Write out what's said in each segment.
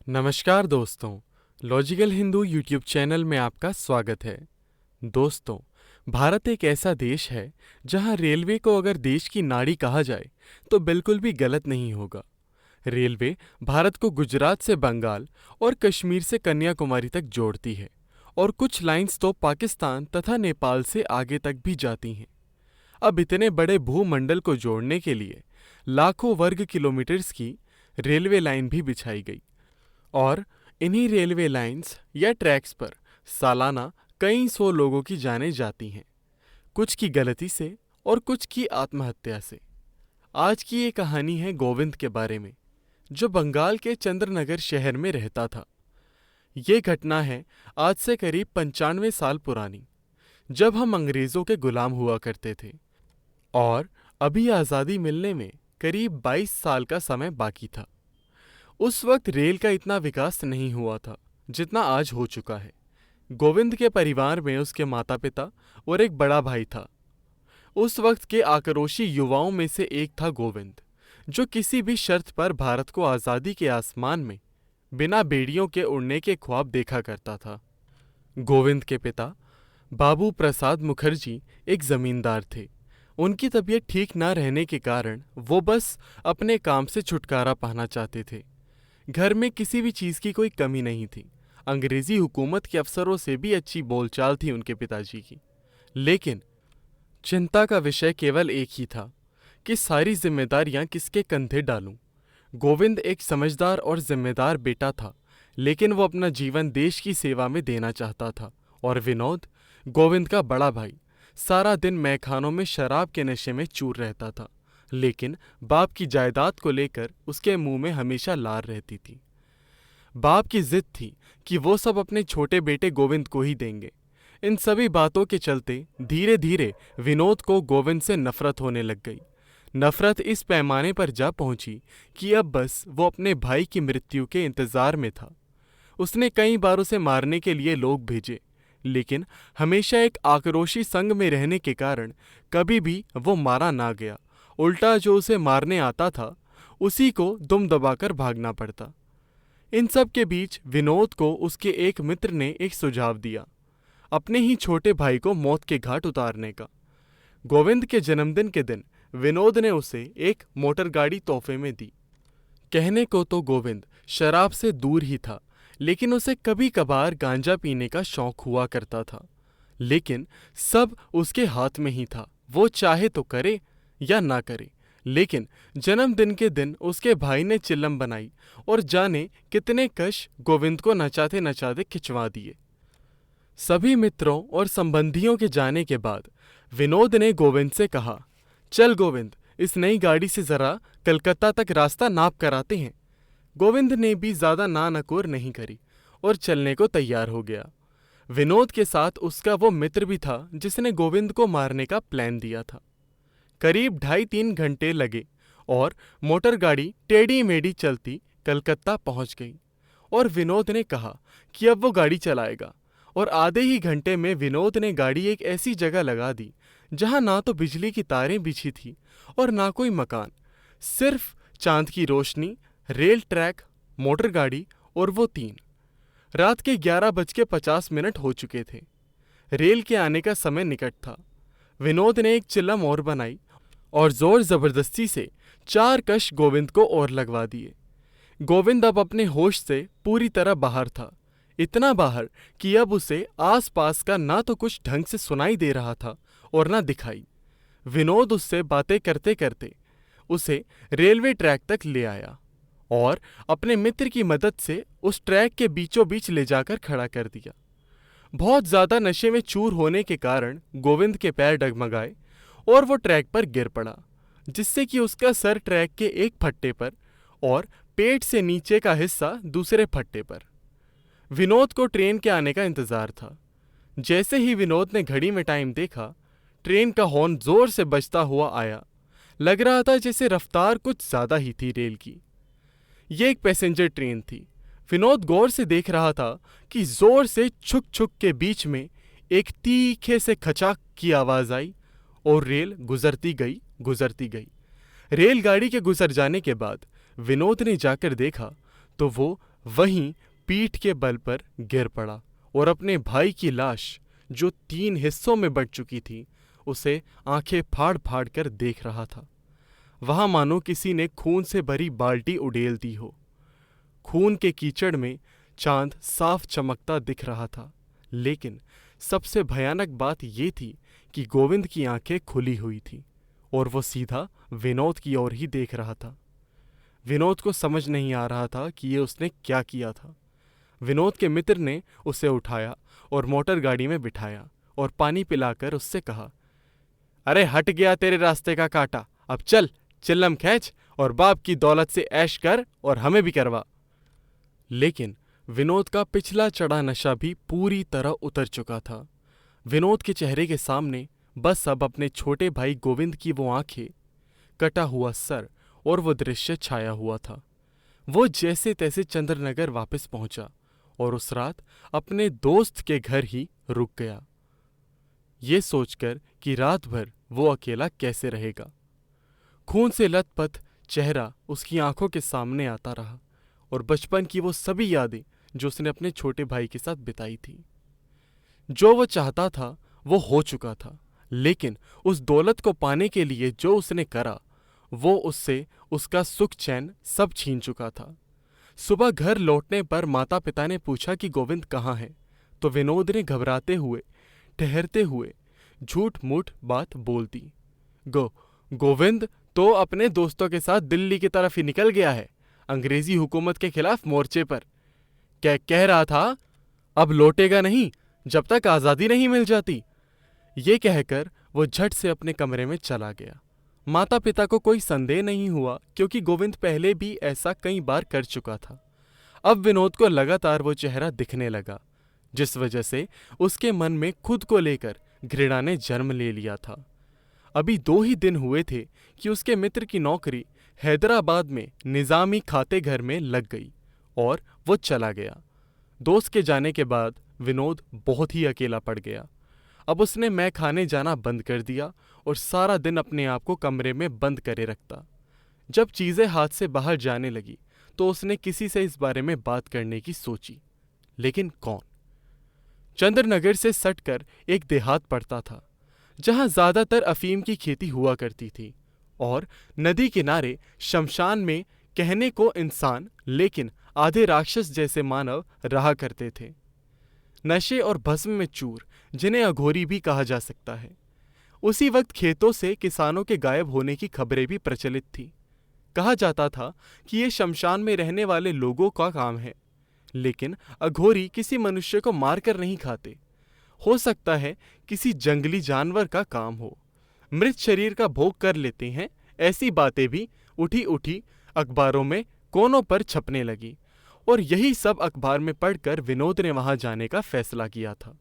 नमस्कार दोस्तों, logical Hindu YouTube channel में आपका स्वागत है। दोस्तों, भारत एक ऐसा देश है जहां रेलवे को अगर देश की नाड़ी कहा जाए तो बिल्कुल भी गलत नहीं होगा। रेलवे भारत को गुजरात से बंगाल और कश्मीर से कन्याकुमारी तक जोड़ती है और कुछ लाइंस तो पाकिस्तान तथा नेपाल से आगे तक भी जाती हैं। अब इतने बड़े भूमंडल को जोड़ने के लिए लाखों वर्ग किलोमीटर्स की रेलवे लाइन भी बिछाई गई और इन्हीं रेलवे लाइंस या ट्रैक्स पर सालाना कई सौ लोगों की जानें जाती हैं, कुछ की गलती से और कुछ की आत्महत्या से। आज की ये कहानी है गोविंद के बारे में, जो बंगाल के चंद्रनगर शहर में रहता था। ये घटना है आज से करीब 95 साल पुरानी, जब हम अंग्रेज़ों के गुलाम हुआ करते थे और अभी आज़ादी मिलने में करीब 22 साल का समय बाकी था। उस वक्त रेल का इतना विकास नहीं हुआ था जितना आज हो चुका है। गोविंद के परिवार में उसके माता पिता और एक बड़ा भाई था। उस वक्त के आक्रोशी युवाओं में से एक था गोविंद, जो किसी भी शर्त पर भारत को आज़ादी के आसमान में बिना बेड़ियों के उड़ने के ख्वाब देखा करता था। गोविंद के पिता बाबू प्रसाद मुखर्जी एक जमींदार थे। उनकी तबीयत ठीक ना रहने के कारण वो बस अपने काम से छुटकारा पाना चाहते थे। घर में किसी भी चीज़ की कोई कमी नहीं थी। अंग्रेजी हुकूमत के अफसरों से भी अच्छी बोलचाल थी उनके पिताजी की। लेकिन चिंता का विषय केवल एक ही था कि सारी जिम्मेदारियां किसके कंधे डालूं। गोविंद एक समझदार और जिम्मेदार बेटा था, लेकिन वो अपना जीवन देश की सेवा में देना चाहता था। और विनोद, गोविंद का बड़ा भाई, सारा दिन मैखानों में शराब के नशे में चूर रहता था। लेकिन बाप की जायदाद को लेकर उसके मुंह में हमेशा लार रहती थी। बाप की जिद थी कि वो सब अपने छोटे बेटे गोविंद को ही देंगे। इन सभी बातों के चलते धीरे धीरे विनोद को गोविंद से नफरत होने लग गई। नफरत इस पैमाने पर जा पहुंची कि अब बस वो अपने भाई की मृत्यु के इंतजार में था। उसने कई बार उसे मारने के लिए लोग भेजे, लेकिन हमेशा एक आक्रोशी संग में रहने के कारण कभी भी वो मारा ना गया। उल्टा जो उसे मारने आता था उसी को दुम दबाकर भागना पड़ता। इन सब के बीच विनोद को उसके एक मित्र ने एक सुझाव दिया, अपने ही छोटे भाई को मौत के घाट उतारने का। गोविंद के जन्मदिन के दिन विनोद ने उसे एक मोटर गाड़ी तोहफे में दी। कहने को तो गोविंद शराब से दूर ही था, लेकिन उसे कभी कभार गांजा पीने का शौक हुआ करता था। लेकिन सब उसके हाथ में ही था, वो चाहे तो करे या ना करे। लेकिन जन्मदिन के दिन उसके भाई ने चिल्लम बनाई और जाने कितने कश गोविंद को नचाते नचाते खिंचवा दिए। सभी मित्रों और संबंधियों के जाने के बाद विनोद ने गोविंद से कहा, चल गोविंद, इस नई गाड़ी से जरा कलकत्ता तक रास्ता नाप कर आते हैं। गोविंद ने भी ज्यादा ना नकोर नहीं करी और चलने को तैयार हो गया। विनोद के साथ उसका वो मित्र भी था जिसने गोविंद को मारने का प्लान दिया था। करीब 2.5-3 घंटे लगे और मोटर गाड़ी टेढ़ी मेढ़ी चलती कलकत्ता पहुंच गई। और विनोद ने कहा कि अब वो गाड़ी चलाएगा, और आधे ही घंटे में विनोद ने गाड़ी एक ऐसी जगह लगा दी जहां ना तो बिजली की तारें बिछी थी और ना कोई मकान, सिर्फ चांद की रोशनी, रेल ट्रैक, मोटर गाड़ी और वो तीन। रात के 11:50 हो चुके थे। रेल के आने का समय निकट था। विनोद ने एक चिल्लम और बनाई और जोर जबरदस्ती से 4 कश गोविंद को और लगवा दिए। गोविंद अब अपने होश से पूरी तरह बाहर था, इतना बाहर कि अब उसे आसपास का ना तो कुछ ढंग से सुनाई दे रहा था और ना दिखाई। विनोद उससे बातें करते करते उसे रेलवे ट्रैक तक ले आया और अपने मित्र की मदद से उस ट्रैक के बीचों बीच ले जाकर खड़ा कर दिया। बहुत ज्यादा नशे में चूर होने के कारण गोविंद के पैर डगमगाए और वो ट्रैक पर गिर पड़ा, जिससे कि उसका सर ट्रैक के एक फट्टे पर और पेट से नीचे का हिस्सा दूसरे फट्टे पर। विनोद को ट्रेन के आने का इंतजार था। जैसे ही विनोद ने घड़ी में टाइम देखा, ट्रेन का हॉर्न जोर से बजता हुआ आया। लग रहा था जैसे रफ्तार कुछ ज्यादा ही थी रेल की। ये एक पैसेंजर ट्रेन थी। विनोद गौर से देख रहा था कि जोर से छुक छुक के बीच में एक तीखे से खचाक की आवाज आई और रेल गुजरती गई। रेलगाड़ी के गुजर जाने के बाद विनोद ने जाकर देखा तो वो वहीं पीठ के बल पर गिर पड़ा और अपने भाई की लाश, जो 3 हिस्सों में बंट चुकी थी, उसे आंखें फाड़ फाड़ कर देख रहा था। वहां मानो किसी ने खून से भरी बाल्टी उड़ेल दी हो। खून के कीचड़ में चांद साफ चमकता दिख रहा था, लेकिन सबसे भयानक बात ये थी कि गोविंद की आंखें खुली हुई थी और वो सीधा विनोद की ओर ही देख रहा था। विनोद को समझ नहीं आ रहा था कि ये उसने क्या किया था। विनोद के मित्र ने उसे उठाया और मोटर गाड़ी में बिठाया और पानी पिलाकर उससे कहा, अरे हट गया तेरे रास्ते का कांटा, अब चल चिल्लम खींच और बाप की दौलत से ऐश कर और हमें भी करवा। लेकिन विनोद का पिछला चढ़ा नशा भी पूरी तरह उतर चुका था। विनोद के चेहरे के सामने बस अब अपने छोटे भाई गोविंद की वो आंखें, कटा हुआ सर और वो दृश्य छाया हुआ था। वो जैसे तैसे चंद्रनगर वापस पहुंचा और उस रात अपने दोस्त के घर ही रुक गया, ये सोचकर कि रात भर वो अकेला कैसे रहेगा। खून से लथपथ चेहरा उसकी आंखों के सामने आता रहा और बचपन की वो सभी यादें जो उसने अपने छोटे भाई के साथ बिताई थी। जो वो चाहता था वो हो चुका था, लेकिन उस दौलत को पाने के लिए जो उसने करा, वो उससे उसका सुख चैन सब छीन चुका था। सुबह घर लौटने पर माता पिता ने पूछा कि गोविंद कहाँ है, तो विनोद ने घबराते हुए, ठहरते हुए झूठ मूठ बात बोल दी। गोविंद तो अपने दोस्तों के साथ दिल्ली की तरफ ही निकल गया है, अंग्रेजी हुकूमत के खिलाफ मोर्चे पर। क्या कह रहा था, अब लौटेगा नहीं जब तक आज़ादी नहीं मिल जाती। ये कहकर वो झट से अपने कमरे में चला गया। माता पिता को कोई संदेह नहीं हुआ, क्योंकि गोविंद पहले भी ऐसा कई बार कर चुका था। अब विनोद को लगातार वो चेहरा दिखने लगा, जिस वजह से उसके मन में खुद को लेकर घृणा ने जन्म ले लिया था। अभी 2 ही दिन हुए थे कि उसके मित्र की नौकरी हैदराबाद में निजामी खाते घर में लग गई और वो चला गया। दोस्त के जाने के बाद विनोद बहुत ही अकेला पड़ गया। अब उसने मैं खाने जाना बंद कर दिया और सारा दिन अपने आप को कमरे में बंद करे रखता। जब चीज़ें हाथ से बाहर जाने लगी तो उसने किसी से इस बारे में बात करने की सोची, लेकिन कौन? चंद्रनगर से सटकर एक देहात पड़ता था, जहां ज्यादातर अफीम की खेती हुआ करती थी और नदी किनारे शमशान में कहने को इंसान लेकिन आधे राक्षस जैसे मानव रहा करते थे, नशे और भस्म में चूर, जिन्हें अघोरी भी कहा जा सकता है। उसी वक्त खेतों से किसानों के गायब होने की खबरें भी प्रचलित थी। कहा जाता था कि ये शमशान में रहने वाले लोगों का काम है, लेकिन अघोरी किसी मनुष्य को मारकर नहीं खाते। हो सकता है किसी जंगली जानवर का काम हो, मृत शरीर का भोग कर लेते हैं। ऐसी बातें भी उठी उठी अखबारों में कोनों पर छपने लगी और यही सब अखबार में पढ़कर विनोद ने वहां जाने का फैसला किया था।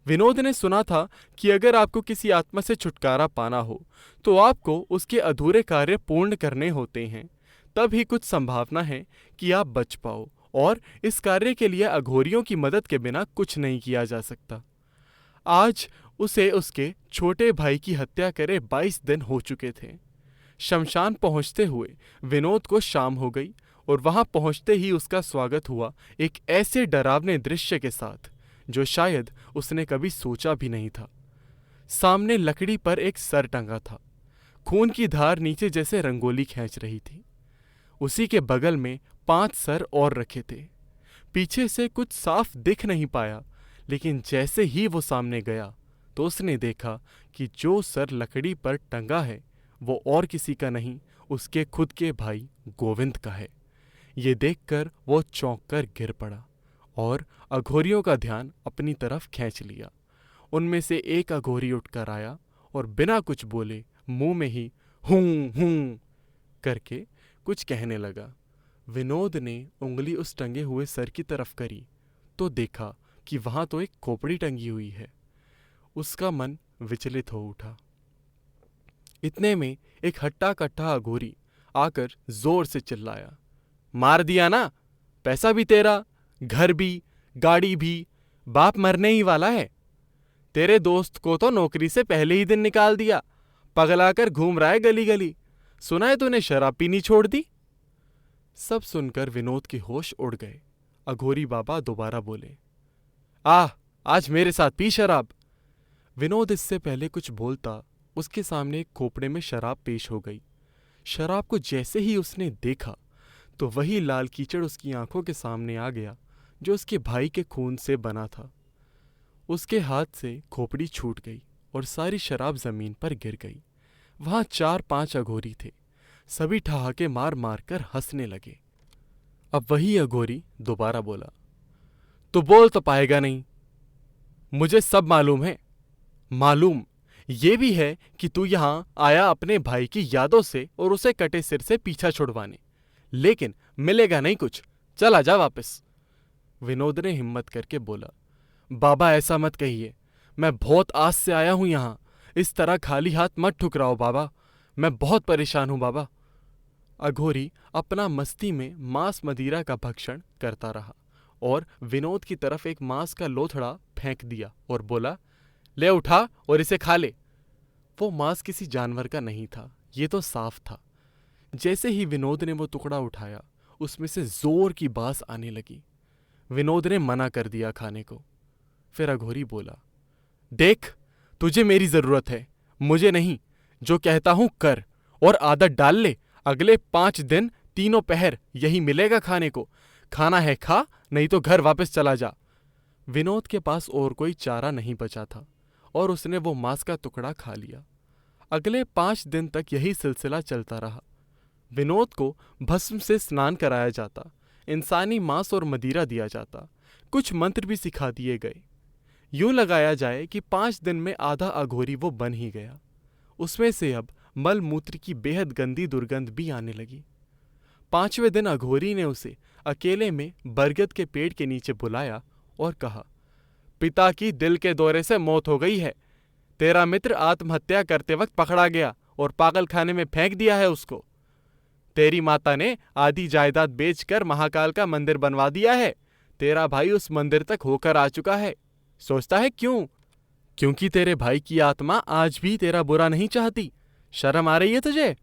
विनोद ने सुना था कि अगर आपको किसी आत्मा से छुटकारा पाना हो तो आपको उसके अधूरे कार्य पूर्ण करने होते हैं, तब ही कुछ संभावना है कि आप बच पाओ, और इस कार्य के लिए अघोरियों की मदद के बिना कुछ नहीं किया जा सकता। आज उसे उसके छोटे भाई की हत्या करे 22 दिन हो चुके थे। शमशान पहुंचते हुए विनोद को शाम हो गई और वहां पहुंचते ही उसका स्वागत हुआ एक ऐसे डरावने दृश्य के साथ जो शायद उसने कभी सोचा भी नहीं था। सामने लकड़ी पर एक सर टंगा था, खून की धार नीचे जैसे रंगोली खींच रही थी। उसी के बगल में 5 सर और रखे थे। पीछे से कुछ साफ दिख नहीं पाया, लेकिन जैसे ही वो सामने गया तो उसने देखा कि जो सर लकड़ी पर टंगा है वो और किसी का नहीं, उसके खुद के भाई गोविंद का है। ये देखकर वो चौंक कर गिर पड़ा और अघोरियों का ध्यान अपनी तरफ खींच लिया। उनमें से एक अघोरी उठकर आया और बिना कुछ बोले मुंह में ही हूं हूं करके कुछ कहने लगा। विनोद ने उंगली उस टंगे हुए सर की तरफ करी तो देखा कि वहां तो एक खोपड़ी टंगी हुई है। उसका मन विचलित हो उठा। इतने में एक हट्टा कट्टा अघोरी आकर जोर से चिल्लाया, मार दिया ना, पैसा भी तेरा, घर भी, गाड़ी भी, बाप मरने ही वाला है। तेरे दोस्त को तो नौकरी से पहले ही दिन निकाल दिया, पगलाकर घूम रहा है गली गली। सुना है तूने शराब पीनी छोड़ दी। सब सुनकर विनोद के होश उड़ गए। अघोरी बाबा दोबारा बोले, आज मेरे साथ पी शराब। विनोद इससे पहले कुछ बोलता, उसके सामने एक खोपड़े में शराब पेश हो गई। शराब को जैसे ही उसने देखा तो वही लाल कीचड़ उसकी आंखों के सामने आ गया जो उसके भाई के खून से बना था। उसके हाथ से खोपड़ी छूट गई और सारी शराब जमीन पर गिर गई। वहां 4-5 अघोरी थे। सभी ठहाके मार मार कर हंसने लगे। अब वही अघोरी दोबारा बोला, तो बोल तो पाएगा नहीं। मुझे सब मालूम है। मालूम ये भी है कि तू यहां आया अपने भाई की यादों से और उसे कटे सिर से पीछा छुड़वाने, लेकिन मिलेगा नहीं कुछ। चल आजा वापस। विनोद ने हिम्मत करके बोला, बाबा ऐसा मत कहिए। मैं बहुत आस से आया हूं यहां। इस तरह खाली हाथ मत ठुकराओ बाबा। मैं बहुत परेशान हूं बाबा। अघोरी अपना मस्ती में मांस मदिरा का भक्षण करता रहा और विनोद की तरफ एक मांस का लोथड़ा फेंक दिया और बोला, ले उठा और इसे खा ले। वो मांस किसी जानवर का नहीं था, ये तो साफ था। जैसे ही विनोद ने वो टुकड़ा उठाया, उसमें से जोर की बास आने लगी। विनोद ने मना कर दिया खाने को। फिर अघोरी बोला, देख, तुझे मेरी जरूरत है, मुझे नहीं। जो कहता हूं कर और आदत डाल ले। अगले 5 दिन तीनों पहर यही मिलेगा खाने को। खाना है खा, नहीं तो घर वापस चला जा। विनोद के पास और कोई चारा नहीं बचा था और उसने वो मांस का टुकड़ा खा लिया। अगले 5 दिन तक यही सिलसिला चलता रहा। विनोद को भस्म से स्नान कराया जाता, इंसानी मांस और मदिरा दिया जाता, कुछ मंत्र भी सिखा दिए गए। यूं लगाया जाए कि 5 दिन में आधा अघोरी वो बन ही गया। उसमें से अब मल मूत्र की बेहद गंदी दुर्गंध भी आने लगी। 5वें दिन अघोरी ने उसे अकेले में बरगद के पेड़ के नीचे बुलाया और कहा, पिता की दिल के दौरे से मौत हो गई है। तेरा मित्र आत्महत्या करते वक्त पकड़ा गया और पागल खाने में फेंक दिया है उसको। तेरी माता ने आधी जायदाद बेचकर महाकाल का मंदिर बनवा दिया है। तेरा भाई उस मंदिर तक होकर आ चुका है। सोचता है क्यों? क्योंकि तेरे भाई की आत्मा आज भी तेरा बुरा नहीं चाहती। शर्म आ रही है तुझे?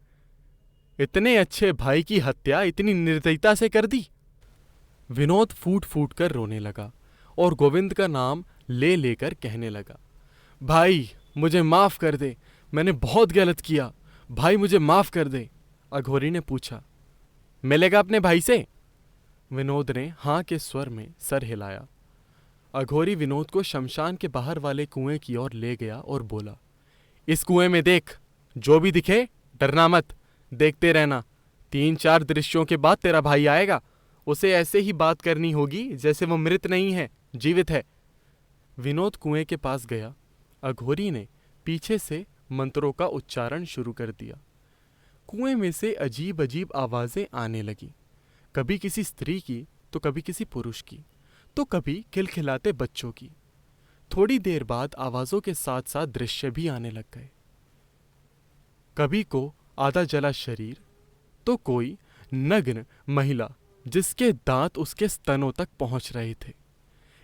इतने अच्छे भाई की हत्या इतनी निर्दयता से कर दी। विनोद फूट फूट कर रोने लगा और गोविंद का नाम ले लेकर कहने लगा, भाई मुझे माफ कर दे, मैंने बहुत गलत किया। भाई मुझे माफ कर दे। अघोरी ने पूछा, मिलेगा अपने भाई से? विनोद ने हाँ के स्वर में सर हिलाया। अघोरी विनोद को शमशान के बाहर वाले कुएं की ओर ले गया और बोला, इस कुएं में देख, जो भी दिखे डरना मत, देखते रहना। 3-4 दृश्यों के बाद तेरा भाई आएगा। उसे ऐसे ही बात करनी होगी जैसे वो मृत नहीं है, जीवित है। विनोद कुएं के पास गया। अघोरी ने पीछे से मंत्रों का उच्चारण शुरू कर दिया। कुएं में से अजीब अजीब आवाजें आने लगी, कभी किसी स्त्री की तो कभी किसी पुरुष की, तो कभी खिलखिलाते बच्चों की। थोड़ी देर बाद आवाजों के साथ साथ दृश्य भी आने लग गए। कभी को आधा जला शरीर, तो कोई नग्न महिला जिसके दांत उसके स्तनों तक पहुंच रहे थे।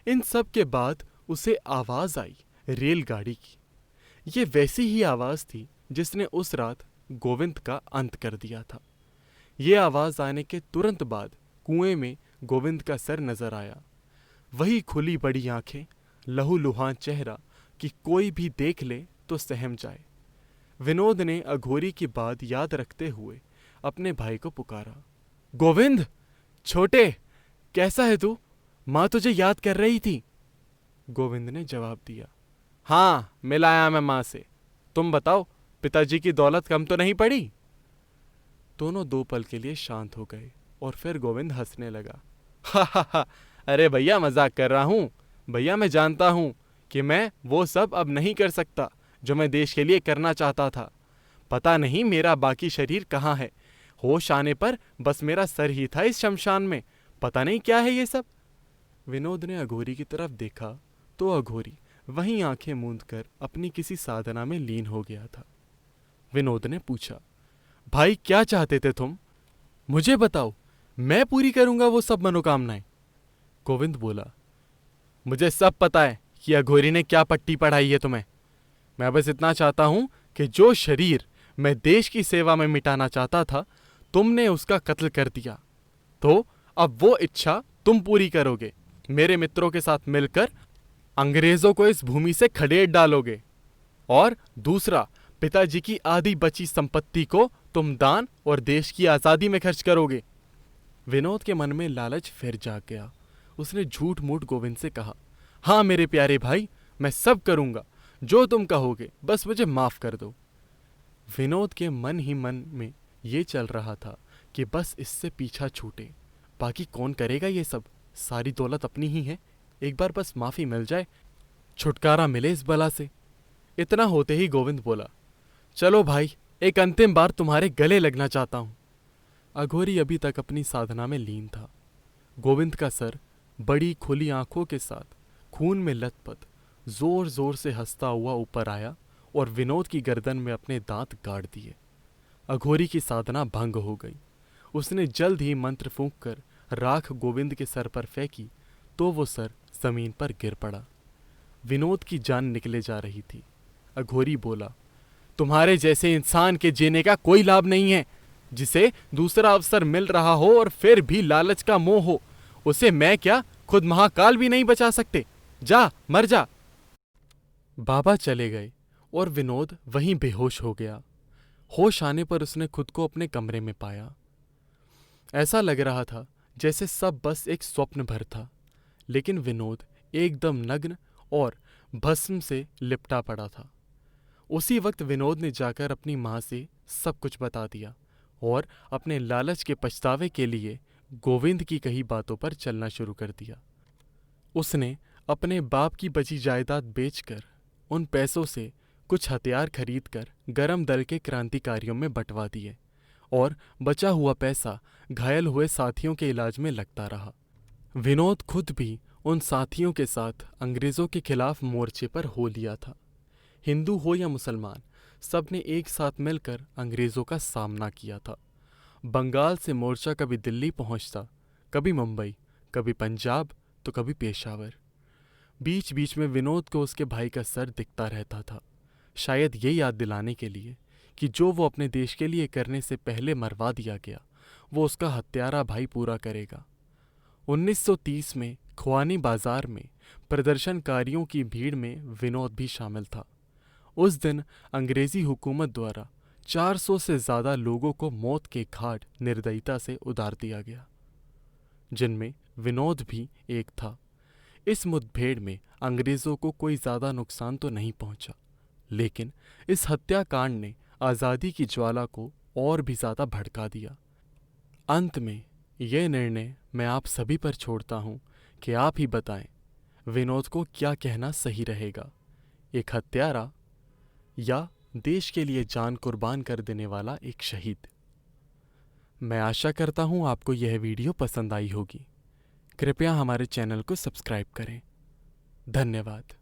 इन सब के बाद उसे आवाज आई रेलगाड़ी की। ये वैसी ही आवाज थी जिसने उस रात गोविंद का अंत कर दिया था। ये आवाज आने के तुरंत बाद कुएं में गोविंद का सर नजर आया। वही खुली बड़ी आंखें, लहूलुहान चेहरा कि कोई भी देख ले तो सहम जाए। विनोद ने अघोरी की बात याद रखते हुए अपने भाई को पुकारा, गोविंद छोटे, कैसा है तू? माँ तुझे याद कर रही थी। गोविंद ने जवाब दिया, हाँ मिल आया मैं माँ से। तुम बताओ, पिताजी की दौलत कम तो नहीं पड़ी? दोनों 2 पल के लिए शांत हो गए और फिर गोविंद हंसने लगा। हा हा हा, अरे भैया मजाक कर रहा हूँ। भैया मैं जानता हूँ कि मैं वो सब अब नहीं कर सकता जो मैं देश के लिए करना चाहता था। पता नहीं मेरा बाकी शरीर कहाँ है। होश आने पर बस मेरा सर ही था इस शमशान में। पता नहीं क्या है ये सब। विनोद ने अघोरी की तरफ देखा तो अघोरी वहीं आंखें मूंद कर अपनी किसी साधना में लीन हो गया था। विनोद ने पूछा, भाई क्या चाहते थे तुम? मुझे बताओ, मैं पूरी करूंगा वो सब मनोकामनाएं। गोविंद बोला, मुझे सब पता है कि अघोरी ने क्या पट्टी पढ़ाई है तुम्हें। मैं बस इतना चाहता हूं कि जो शरीर मैं देश की सेवा में मिटाना चाहता था, तुमने उसका कत्ल कर दिया। तो अब वो इच्छा तुम पूरी करोगे। मेरे मित्रों के साथ मिलकर अंग्रेजों को इस भूमि से खदेड़ डालोगे। और दूसरा, पिताजी की आधी बची संपत्ति को तुम दान और देश की आजादी में खर्च करोगे। विनोद के मन में लालच फिर जाग गया। उसने झूठ मूठ गोविंद से कहा, हाँ मेरे प्यारे भाई, मैं सब करूंगा जो तुम कहोगे, बस मुझे माफ कर दो। विनोद के मन ही मन में ये चल रहा था कि बस इससे पीछा छूटे, बाकी कौन करेगा ये सब, सारी दौलत अपनी ही है, एक बार बस माफी मिल जाए, छुटकारा मिले इस बला से। इतना होते ही गोविंद बोला, चलो भाई, एक अंतिम बार तुम्हारे गले लगना चाहता हूं। अघोरी अभी तक अपनी साधना में लीन था। गोविंद का सर बड़ी खुली आंखों के साथ खून में लथपथ जोर जोर से हंसता हुआ ऊपर आया और विनोद की गर्दन में अपने दांत गाड़ दिए। अघोरी की साधना भंग हो गई। उसने जल्द ही मंत्र फूंक कर राख गोविंद के सर पर फेंकी तो वो सर जमीन पर गिर पड़ा। विनोद की जान निकले जा रही थी। अघोरी बोला, तुम्हारे जैसे इंसान के जीने का कोई लाभ नहीं है। जिसे दूसरा अवसर मिल रहा हो और फिर भी लालच का मोह हो, उसे मैं क्या, खुद महाकाल भी नहीं बचा सकते। जा, मर जा। बाबा चले गए और विनोद वहीं बेहोश हो गया। होश आने पर उसने खुद को अपने कमरे में पाया। ऐसा लग रहा था जैसे सब बस एक स्वप्न भर था, लेकिन विनोद एकदम नग्न और भस्म से लिपटा पड़ा था। उसी वक्त विनोद ने जाकर अपनी माँ से सब कुछ बता दिया और अपने लालच के पछतावे के लिए गोविंद की कही बातों पर चलना शुरू कर दिया। उसने अपने बाप की बची जायदाद बेचकर उन पैसों से कुछ हथियार खरीदकर गरम दल के क्रांतिकारियों में बंटवा दिए और बचा हुआ पैसा घायल हुए साथियों के इलाज में लगता रहा। विनोद खुद भी उन साथियों के साथ अंग्रेजों के खिलाफ मोर्चे पर हो लिया था। हिंदू हो या मुसलमान, सबने एक साथ मिलकर अंग्रेजों का सामना किया था। बंगाल से मोर्चा कभी दिल्ली पहुंचता, कभी मुंबई, कभी पंजाब, तो कभी पेशावर। बीच बीच में विनोद को उसके भाई का सर दिखता रहता था, शायद ये याद दिलाने के लिए कि जो वो अपने देश के लिए करने से पहले मरवा दिया गया, वो उसका हत्यारा भाई पूरा करेगा। 1930 में खुआनी बाजार में प्रदर्शनकारियों की भीड़ में विनोद भी शामिल था। उस दिन अंग्रेजी हुकूमत द्वारा 400 से ज़्यादा लोगों को मौत के घाट निर्दयता से उतार दिया गया, जिनमें विनोद भी एक था। इस मुठभेड़ में अंग्रेज़ों को कोई ज़्यादा नुकसान तो नहीं पहुंचा, लेकिन इस हत्याकांड ने आज़ादी की ज्वाला को और भी ज़्यादा भड़का दिया। अंत में यह निर्णय मैं आप सभी पर छोड़ता हूँ कि आप ही बताएं, विनोद को क्या कहना सही रहेगा, एक हत्यारा या देश के लिए जान कुर्बान कर देने वाला एक शहीद। मैं आशा करता हूँ आपको यह वीडियो पसंद आई होगी। कृपया हमारे चैनल को सब्सक्राइब करें। धन्यवाद।